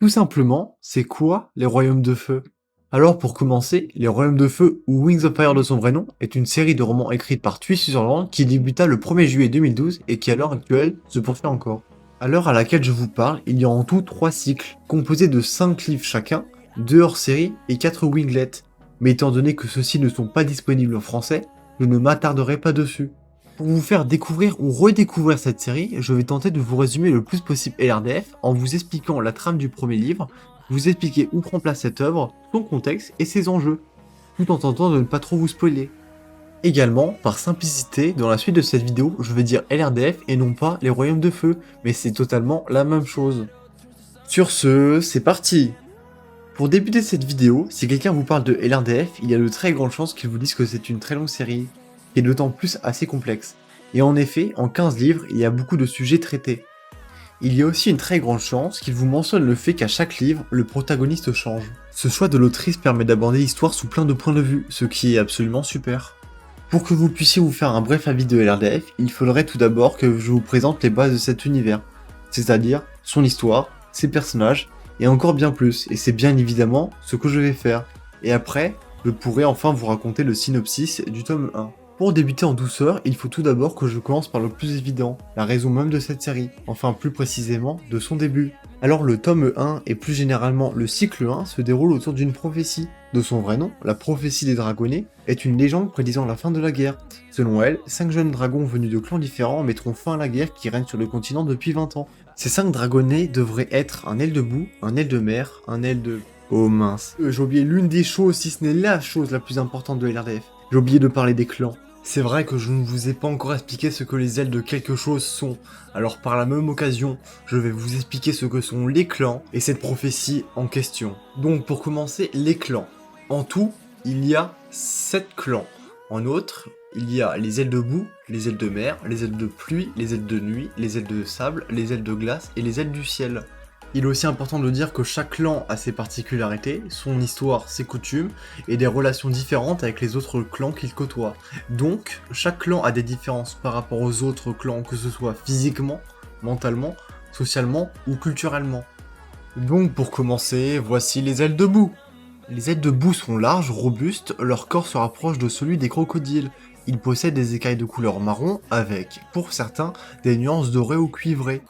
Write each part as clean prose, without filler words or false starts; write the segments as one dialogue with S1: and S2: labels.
S1: Tout simplement, c'est quoi les Royaumes de Feu? Alors pour commencer, les Royaumes de Feu, ou Wings of Fire de son vrai nom, est une série de romans écrite par Twist Sutherland qui débuta le 1er juillet 2012 et qui à l'heure actuelle se poursuit encore. À l'heure à laquelle je vous parle, il y a en tout 3 cycles, composés de 5 livres chacun, 2 hors-série et 4 winglets. Mais étant donné que ceux-ci ne sont pas disponibles en français, je ne m'attarderai pas dessus. Pour vous faire découvrir ou redécouvrir cette série, je vais tenter de vous résumer le plus possible LRDF en vous expliquant la trame du premier livre, vous expliquer où prend place cette œuvre, son contexte et ses enjeux, tout en tentant de ne pas trop vous spoiler. Également, par simplicité, dans la suite de cette vidéo, je vais dire LRDF et non pas les Royaumes de Feu, mais c'est totalement la même chose. Sur ce, c'est parti! Pour débuter cette vidéo, si quelqu'un vous parle de LRDF, il y a de très grandes chances qu'il vous dise que c'est une très longue série, qui est d'autant plus assez complexe. Et en effet, en 15 livres, il y a beaucoup de sujets traités. Il y a aussi une très grande chance qu'il vous mentionne le fait qu'à chaque livre, le protagoniste change. Ce choix de l'autrice permet d'aborder l'histoire sous plein de points de vue, ce qui est absolument super. Pour que vous puissiez vous faire un bref avis de LRDF, il faudrait tout d'abord que je vous présente les bases de cet univers, c'est-à-dire son histoire, ses personnages, et encore bien plus, et c'est bien évidemment ce que je vais faire. Et après, je pourrai enfin vous raconter le synopsis du tome 1. Pour débuter en douceur, il faut tout d'abord que je commence par le plus évident, la raison même de cette série, enfin plus précisément de son début. Alors le tome 1 et plus généralement le cycle 1 se déroule autour d'une prophétie. De son vrai nom, la prophétie des dragonnés est une légende prédisant la fin de la guerre. Selon elle, 5 jeunes dragons venus de clans différents mettront fin à la guerre qui règne sur le continent depuis 20 ans. Ces 5 dragonnés devraient être un aile de boue, un aile de mer, un aile de... Oh mince. J'ai oublié l'une des choses, si ce n'est la chose la plus importante de LRDF. J'ai oublié de parler des clans. C'est vrai que je ne vous ai pas encore expliqué ce que les ailes de quelque chose sont, alors par la même occasion, je vais vous expliquer ce que sont les clans et cette prophétie en question. Donc pour commencer, les clans. En tout, il y a 7 clans. En outre, il y a les ailes de boue, les ailes de mer, les ailes de pluie, les ailes de nuit, les ailes de sable, les ailes de glace et les ailes du ciel. Il est aussi important de dire que chaque clan a ses particularités, son histoire, ses coutumes, et des relations différentes avec les autres clans qu'il côtoie. Donc, chaque clan a des différences par rapport aux autres clans, que ce soit physiquement, mentalement, socialement ou culturellement. Donc pour commencer, voici les ailes de boue. Les ailes de boue sont larges, robustes, leur corps se rapproche de celui des crocodiles. Ils possèdent des écailles de couleur marron avec, pour certains, des nuances dorées ou cuivrées.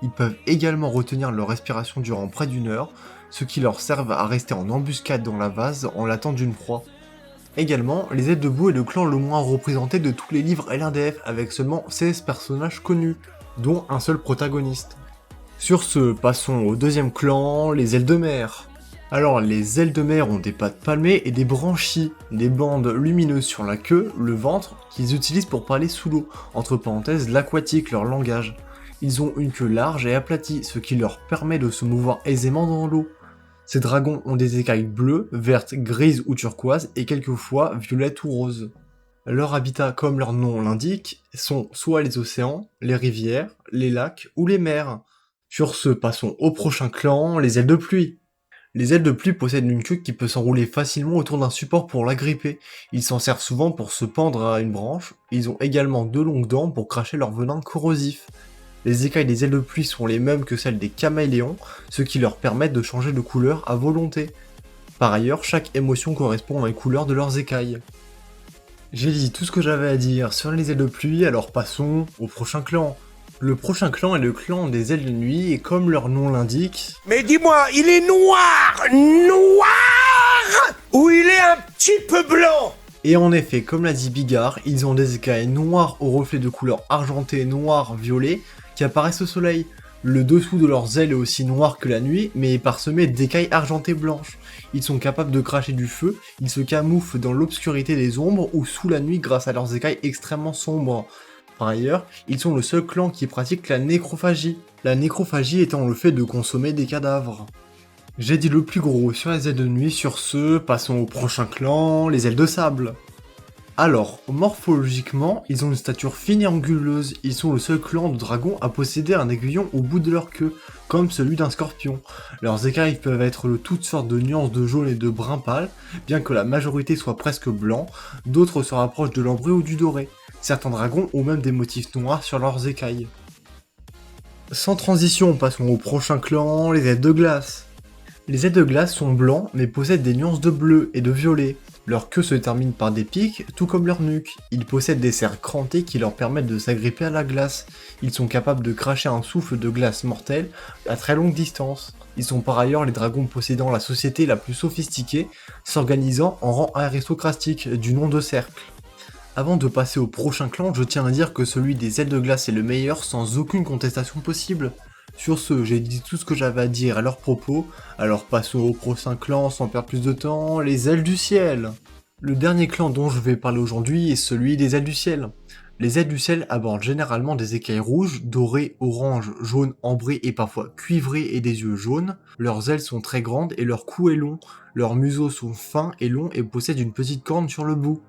S1: Ils peuvent également retenir leur respiration durant près d'une heure, ce qui leur servent à rester en embuscade dans la vase en l'attente d'une proie. Également, les ailes de boue est le clan le moins représenté de tous les livres LRDF avec seulement 16 personnages connus, dont un seul protagoniste. Sur ce, passons au deuxième clan, les ailes de mer. Alors, les ailes de mer ont des pattes palmées et des branchies, des bandes lumineuses sur la queue, le ventre, qu'ils utilisent pour parler sous l'eau, entre parenthèses l'aquatique, leur langage. Ils ont une queue large et aplatie, ce qui leur permet de se mouvoir aisément dans l'eau. Ces dragons ont des écailles bleues, vertes, grises ou turquoises et quelquefois violettes ou roses. Leur habitat, comme leur nom l'indique, sont soit les océans, les rivières, les lacs ou les mers. Sur ce, passons au prochain clan, les ailes de pluie. Les ailes de pluie possèdent une queue qui peut s'enrouler facilement autour d'un support pour l'agripper. Ils s'en servent souvent pour se pendre à une branche. Ils ont également 2 longues dents pour cracher leur venin corrosif. Les écailles des ailes de pluie sont les mêmes que celles des caméléons, ce qui leur permet de changer de couleur à volonté. Par ailleurs, chaque émotion correspond à une couleur de leurs écailles. J'ai dit tout ce que j'avais à dire sur les ailes de pluie, alors passons au prochain clan. Le prochain clan est le clan des ailes de nuit, et comme leur nom l'indique...
S2: Mais dis-moi, il est noir! Noir! Ou il est un petit peu blanc?
S1: Et en effet, comme l'a dit Bigard, ils ont des écailles noires au reflet de couleur argentée, noir, violet, qui apparaissent au soleil. Le dessous de leurs ailes est aussi noir que la nuit, mais est parsemé d'écailles argentées blanches. Ils sont capables de cracher du feu, ils se camouflent dans l'obscurité des ombres ou sous la nuit grâce à leurs écailles extrêmement sombres. Par ailleurs, ils sont le seul clan qui pratique la nécrophagie, la nécrophagie étant le fait de consommer des cadavres. J'ai dit le plus gros sur les ailes de nuit, sur ce, passons au prochain clan, les ailes de sable. Alors, morphologiquement, ils ont une stature fine et anguleuse, ils sont le seul clan de dragons à posséder un aiguillon au bout de leur queue, comme celui d'un scorpion. Leurs écailles peuvent être de toutes sortes de nuances de jaune et de brun pâle, bien que la majorité soit presque blanc, d'autres se rapprochent de l'ambré ou du doré. Certains dragons ont même des motifs noirs sur leurs écailles. Sans transition, passons au prochain clan, les ailes de glace. Les ailes de glace sont blancs mais possèdent des nuances de bleu et de violet. Leur queue se termine par des pics, tout comme leur nuque. Ils possèdent des serres crantées qui leur permettent de s'agripper à la glace. Ils sont capables de cracher un souffle de glace mortel à très longue distance. Ils sont par ailleurs les dragons possédant la société la plus sophistiquée, s'organisant en rang aristocratique du nom de cercle. Avant de passer au prochain clan, je tiens à dire que celui des ailes de glace est le meilleur sans aucune contestation possible. Sur ce, j'ai dit tout ce que j'avais à dire à leur propos, alors passons au prochain clan sans perdre plus de temps, les ailes du ciel. Le dernier clan dont je vais parler aujourd'hui est celui des ailes du ciel. Les ailes du ciel abordent généralement des écailles rouges, dorées, oranges, jaunes, ambrées et parfois cuivrées et des yeux jaunes. Leurs ailes sont très grandes et leur cou est long. Leurs museaux sont fins et longs et possèdent une petite corne sur le bout.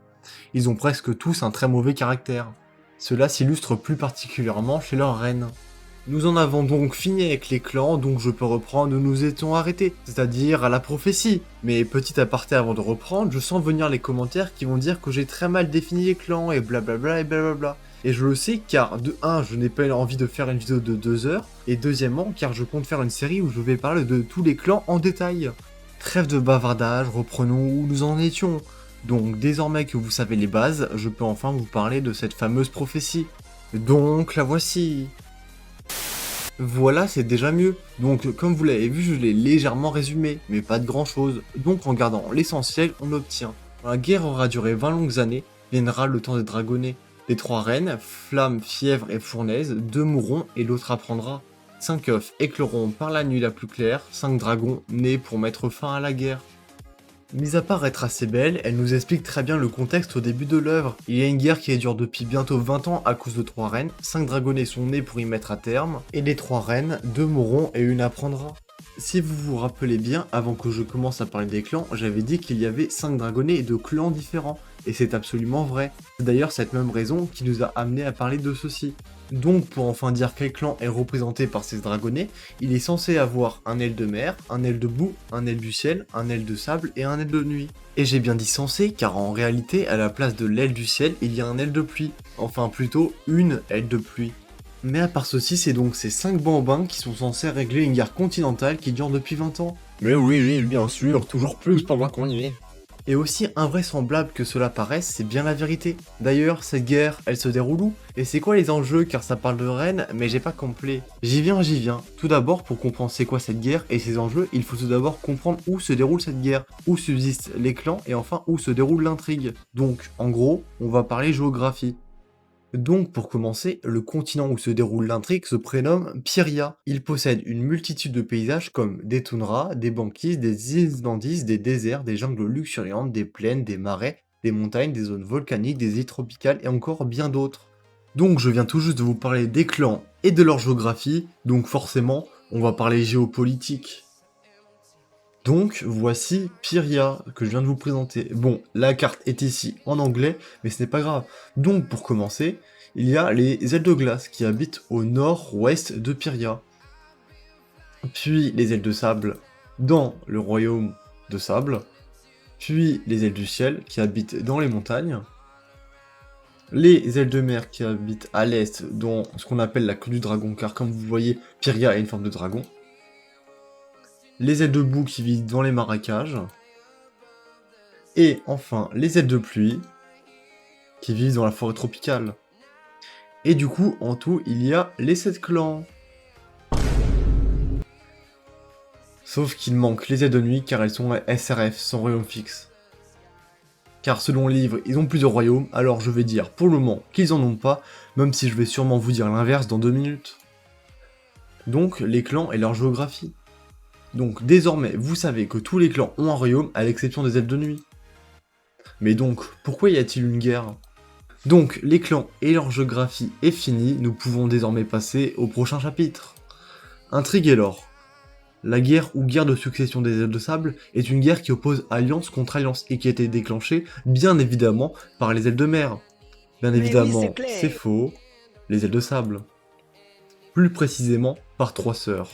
S1: Ils ont presque tous un très mauvais caractère. Cela s'illustre plus particulièrement chez leur reine. Nous en avons donc fini avec les clans, donc je peux reprendre où nous étions arrêtés, c'est-à-dire à la prophétie. Mais petit aparté avant de reprendre, je sens venir les commentaires qui vont dire que j'ai très mal défini les clans et blablabla et blablabla. Et je le sais car de 1, je n'ai pas envie de faire une vidéo de 2 heures, et deuxièmement car je compte faire une série où je vais parler de tous les clans en détail. Trêve de bavardage, reprenons où nous en étions. Donc désormais que vous savez les bases, je peux enfin vous parler de cette fameuse prophétie. Donc la voici. Voilà, c'est déjà mieux. Donc comme vous l'avez vu, je l'ai légèrement résumé, mais pas de grand chose. Donc en gardant l'essentiel, on obtient. La guerre aura duré 20 longues années, viendra le temps des dragonnés. Les 3 reines, Flamme, Fièvre et Fournaise, 2 mourront et l'autre apprendra. 5 œufs écloront par la nuit la plus claire, 5 dragons nés pour mettre fin à la guerre. Mis à part être assez belle, elle nous explique très bien le contexte au début de l'œuvre. Il y a une guerre qui dure depuis bientôt 20 ans à cause de 3 reines, 5 dragonnés sont nés pour y mettre à terme, et les 3 reines, 2 mourront et une apprendra. Si vous vous rappelez bien, avant que je commence à parler des clans, j'avais dit qu'il y avait 5 dragonnés de clans différents, et c'est absolument vrai. C'est d'ailleurs cette même raison qui nous a amené à parler de ceci. Donc pour enfin dire quel clan est représenté par ces dragonnés, il est censé avoir un aile de mer, un aile de boue, un aile du ciel, un aile de sable et un aile de nuit. Et j'ai bien dit censé car en réalité à la place de l'aile du ciel il y a un aile de pluie, enfin plutôt une aile de pluie. Mais à part ceci, c'est donc ces 5 bambins qui sont censés régler une guerre continentale qui dure depuis 20 ans.
S2: Mais oui, bien sûr, toujours plus pendant qu'on y est.
S1: Et aussi invraisemblable que cela paraisse, c'est bien la vérité. D'ailleurs, cette guerre, elle se déroule où? Et c'est quoi les enjeux car ça parle de reines, mais j'ai pas complet. J'y viens. Tout d'abord, pour comprendre c'est quoi cette guerre et ses enjeux, il faut tout d'abord comprendre où se déroule cette guerre, où subsistent les clans et enfin où se déroule l'intrigue. Donc, en gros, on va parler géographie. Donc pour commencer, le continent où se déroule l'intrigue se prénomme Pyria. Il possède une multitude de paysages comme des toundras, des banquises, des islandises, des déserts, des jungles luxuriantes, des plaines, des marais, des montagnes, des zones volcaniques, des îles tropicales et encore bien d'autres. Donc je viens tout juste de vous parler des clans et de leur géographie, donc forcément on va parler géopolitique. Donc voici Pyria que je viens de vous présenter. Bon, la carte est ici en anglais, mais ce n'est pas grave. Donc pour commencer, il y a les ailes de glace qui habitent au nord-ouest de Pyria. Puis les ailes de sable dans le royaume de sable. Puis les ailes du ciel qui habitent dans les montagnes. Les ailes de mer qui habitent à l'est dans ce qu'on appelle la queue du dragon, car comme vous voyez, Pyria a une forme de dragon. Les ailes de boue qui vivent dans les marécages, et enfin les ailes de pluie qui vivent dans la forêt tropicale. Et du coup, en tout, il y a les 7 clans. Sauf qu'il manque les ailes de nuit car elles sont SRF, sans royaume fixe. Car selon le livre, ils ont plusieurs royaumes, alors je vais dire pour le moment qu'ils en ont pas, même si je vais sûrement vous dire l'inverse dans 2 minutes. Donc, les clans et leur géographie. Donc désormais, vous savez que tous les clans ont un royaume à l'exception des ailes de nuit. Mais donc, pourquoi y a-t-il une guerre? Donc, les clans et leur géographie est finie, nous pouvons désormais passer au prochain chapitre. Intrigue et lore. La guerre ou guerre de succession des ailes de sable est une guerre qui oppose alliance contre alliance et qui a été déclenchée, bien évidemment, par les ailes de mer. Bien évidemment, oui, c'est faux, les ailes de sable. Plus précisément, par 3 sœurs.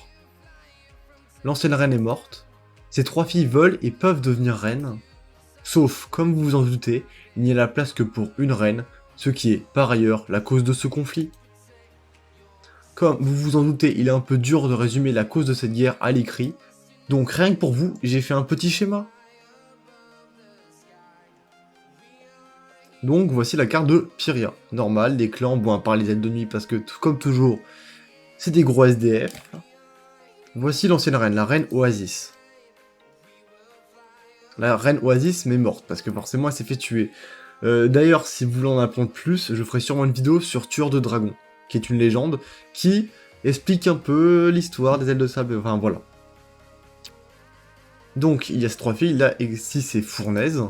S1: L'ancienne reine est morte, ses 3 filles veulent et peuvent devenir reines, sauf, comme vous vous en doutez, il n'y a la place que pour une reine, ce qui est, par ailleurs, la cause de ce conflit. Comme vous vous en doutez, il est un peu dur de résumer la cause de cette guerre à l'écrit, Donc rien que pour vous, j'ai fait un petit schéma. Donc voici la carte de Pyria. Normal, des clans, bon à part les ailes de nuit parce que comme toujours, c'est des gros SDF. Voici l'ancienne reine, la reine Oasis. La reine Oasis mais morte parce que forcément elle s'est fait tuer. D'ailleurs, si vous voulez en apprendre plus, je ferai sûrement une vidéo sur Tueur de Dragon, qui est une légende, qui explique un peu l'histoire des ailes de sable, enfin voilà. Donc, il y a ces 3 filles, là, ici c'est Fournaise,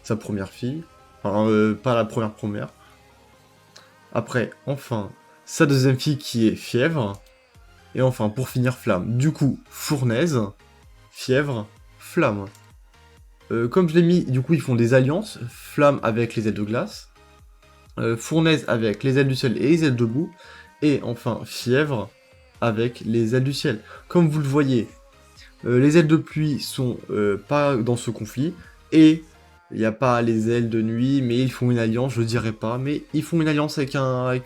S1: sa première fille, enfin, pas la première. Après, enfin, sa deuxième fille qui est Fièvre, et enfin, pour finir, Flamme. Du coup, Fournaise, Fièvre, Flamme. Comme je l'ai mis, du coup, ils font des alliances, Flamme avec les ailes de glace, Fournaise avec les ailes du ciel et les ailes de boue, et enfin, Fièvre avec les ailes du ciel. Comme vous le voyez, les ailes de pluie sont pas dans ce conflit, et il n'y a pas les ailes de nuit, mais ils font une alliance, je dirais pas, mais ils font une alliance avec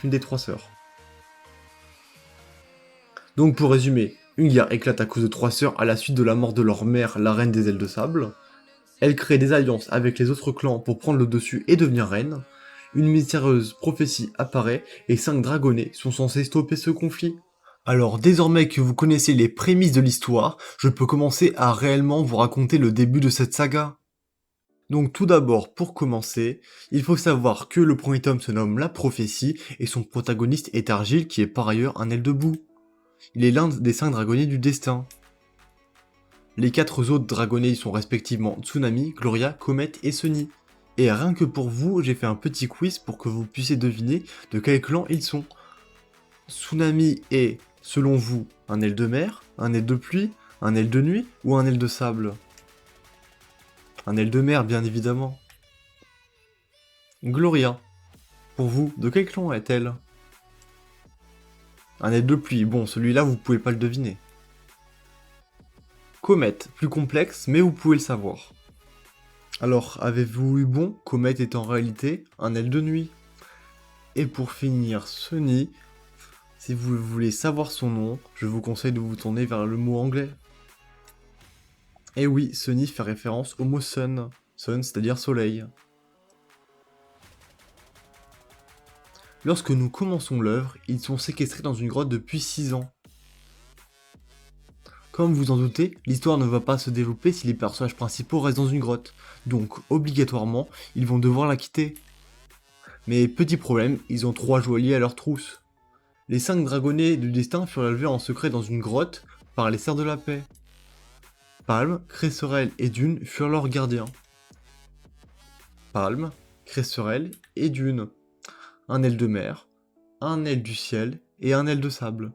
S1: une des 3 sœurs. Donc pour résumer, une guerre éclate à cause de 3 sœurs à la suite de la mort de leur mère, la reine des ailes de sable. Elles créent des alliances avec les autres clans pour prendre le dessus et devenir reine. Une mystérieuse prophétie apparaît, et 5 dragonnets sont censés stopper ce conflit. Alors désormais que vous connaissez les prémices de l'histoire, je peux commencer à réellement vous raconter le début de cette saga. Donc tout d'abord, pour commencer, il faut savoir que le premier tome se nomme La Prophétie, et son protagoniste est Argyle qui est par ailleurs un aile de boue. Il est l'un des 5 dragonniers du destin. Les 4 autres dragonnets sont respectivement Tsunami, Gloria, Comet et Sunny. Et rien que pour vous, j'ai fait un petit quiz pour que vous puissiez deviner de quel clan ils sont. Tsunami est, selon vous, un aile de mer, un aile de pluie, un aile de nuit ou un aile de sable? Un aile de mer, bien évidemment. Gloria, pour vous, de quel clan est-elle? Un aile de pluie, bon, celui-là, vous pouvez pas le deviner. Comet, plus complexe, mais vous pouvez le savoir. Alors, avez-vous eu bon? Comet est en réalité un aile de nuit. Et pour finir, Sunny, si vous voulez savoir son nom, je vous conseille de vous tourner vers le mot anglais. Et oui, Sunny fait référence au mot sun. Sun, c'est-à-dire soleil. Lorsque nous commençons l'œuvre, ils sont séquestrés dans une grotte depuis 6 ans. Comme vous en doutez, l'histoire ne va pas se développer si les personnages principaux restent dans une grotte, donc obligatoirement, ils vont devoir la quitter. Mais petit problème, ils ont 3 joailliers à leur trousse. Les 5 dragonnets du destin furent élevés en secret dans une grotte par les serfs de la paix. Palme, Cresserelle et Dune furent leurs gardiens. Palme, Cresserelle et Dune. Un aile de mer, un aile du ciel et un aile de sable.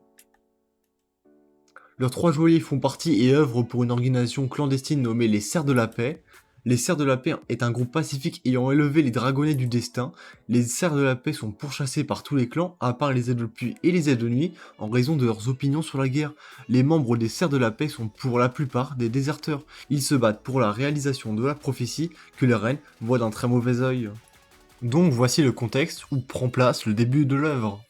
S1: Leurs 3 joailliers font partie et œuvrent pour une organisation clandestine nommée les Serfs de la Paix. Les Serfs de la Paix est un groupe pacifique ayant élevé les dragonnets du destin. Les Serfs de la Paix sont pourchassés par tous les clans, à part les ailes de pluie et les ailes de nuit, en raison de leurs opinions sur la guerre. Les membres des Serfs de la Paix sont pour la plupart des déserteurs. Ils se battent pour la réalisation de la prophétie que les reines voient d'un très mauvais œil. Donc voici le contexte où prend place le début de l'œuvre.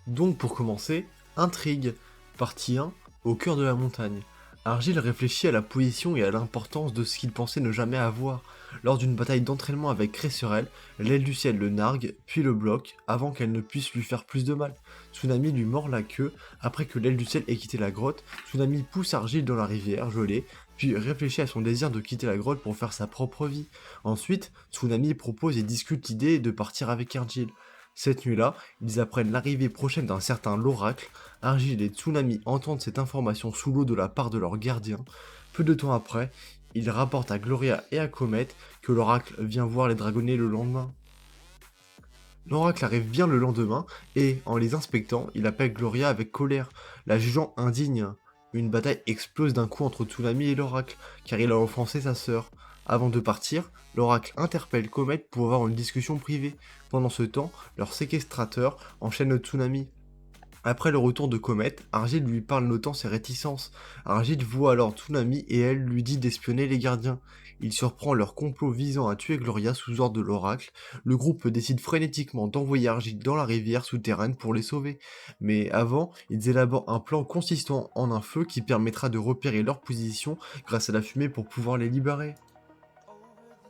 S1: Donc pour commencer, intrigue. Partie 1, au cœur de la montagne. Argyle réfléchit à la position et à l'importance de ce qu'il pensait ne jamais avoir. Lors d'une bataille d'entraînement avec Cresserelle, l'aile du ciel le nargue, puis le bloque, avant qu'elle ne puisse lui faire plus de mal. Tsunami lui mord la queue, après que l'aile du ciel ait quitté la grotte, Tsunami pousse Argyle dans la rivière gelée, puis réfléchit à son désir de quitter la grotte pour faire sa propre vie. Ensuite, Tsunami propose et discute l'idée de partir avec Argyle. Cette nuit-là, ils apprennent l'arrivée prochaine d'un certain l'oracle. Argyle et Tsunami entendent cette information sous l'eau de la part de leur gardien. Peu de temps après, ils rapportent à Gloria et à Comet que l'oracle vient voir les dragonnets le lendemain. L'oracle arrive bien le lendemain et, en les inspectant, il appelle Gloria avec colère, la jugeant indigne. Une bataille explose d'un coup entre Tsunami et l'oracle, car il a offensé sa sœur. Avant de partir, l'oracle interpelle Comet pour avoir une discussion privée. Pendant ce temps, leur séquestrateur enchaîne Tsunami. Après le retour de Comet, Argyle lui parle notant ses réticences. Argyle voit alors Tsunami et elle lui dit d'espionner les gardiens. Il surprend leur complot visant à tuer Gloria sous ordre de l'oracle. Le groupe décide frénétiquement d'envoyer Argyle dans la rivière souterraine pour les sauver. Mais avant, ils élaborent un plan consistant en un feu qui permettra de repérer leur position grâce à la fumée pour pouvoir les libérer.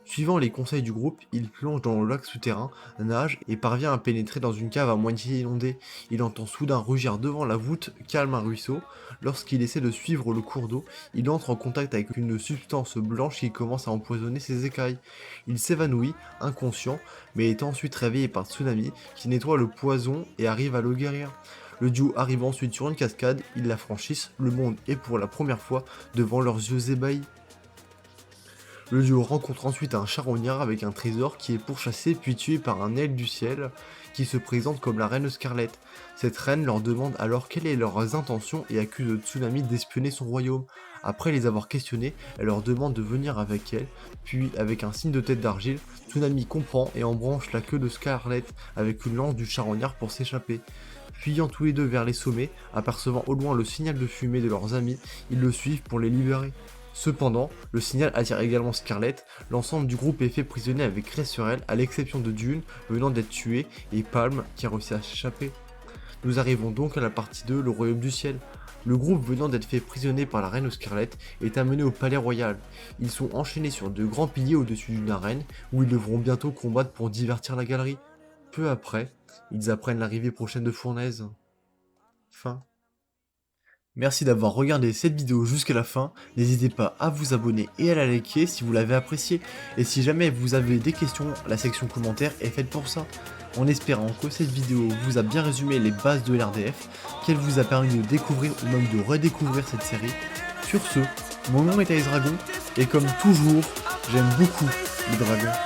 S1: Suivant les conseils du groupe, il plonge dans le lac souterrain, nage et parvient à pénétrer dans une cave à moitié inondée. Il entend soudain rugir devant la voûte calme un ruisseau. Lorsqu'il essaie de suivre le cours d'eau, il entre en contact avec une substance blanche qui commence à empoisonner ses écailles. Il s'évanouit, inconscient, mais est ensuite réveillé par Tsunami qui nettoie le poison et arrive à le guérir. Le duo arrive ensuite sur une cascade, ils la franchissent, le monde est pour la première fois devant leurs yeux ébahis. Le duo rencontre ensuite un charognard avec un trésor qui est pourchassé puis tué par un aigle du ciel qui se présente comme la reine Scarlet. Cette reine leur demande alors quelles sont leurs intentions et accuse Tsunami d'espionner son royaume. Après les avoir questionnés, elle leur demande de venir avec elle, puis avec un signe de tête d'argile, Tsunami comprend et embranche la queue de Scarlet avec une lance du charognard pour s'échapper. Fuyant tous les deux vers les sommets, apercevant au loin le signal de fumée de leurs amis, ils le suivent pour les libérer. Cependant, le signal attire également Scarlet, l'ensemble du groupe est fait prisonnier avec Rey sur elle, à l'exception de Dune, venant d'être tué, et Palm, qui a réussi à s'échapper. Nous arrivons donc à la partie 2, le royaume du ciel. Le groupe venant d'être fait prisonnier par la reine Scarlet est amené au palais royal. Ils sont enchaînés sur deux grands piliers au-dessus d'une arène, où ils devront bientôt combattre pour divertir la galerie. Peu après, ils apprennent l'arrivée prochaine de Fournaise. Fin. Merci d'avoir regardé cette vidéo jusqu'à la fin, n'hésitez pas à vous abonner et à la liker si vous l'avez appréciée, et si jamais vous avez des questions, la section commentaires est faite pour ça. En espérant que cette vidéo vous a bien résumé les bases de l'RDF, qu'elle vous a permis de découvrir ou même de redécouvrir cette série. Sur ce, mon nom est Ice Dragon, et comme toujours, j'aime beaucoup les dragons.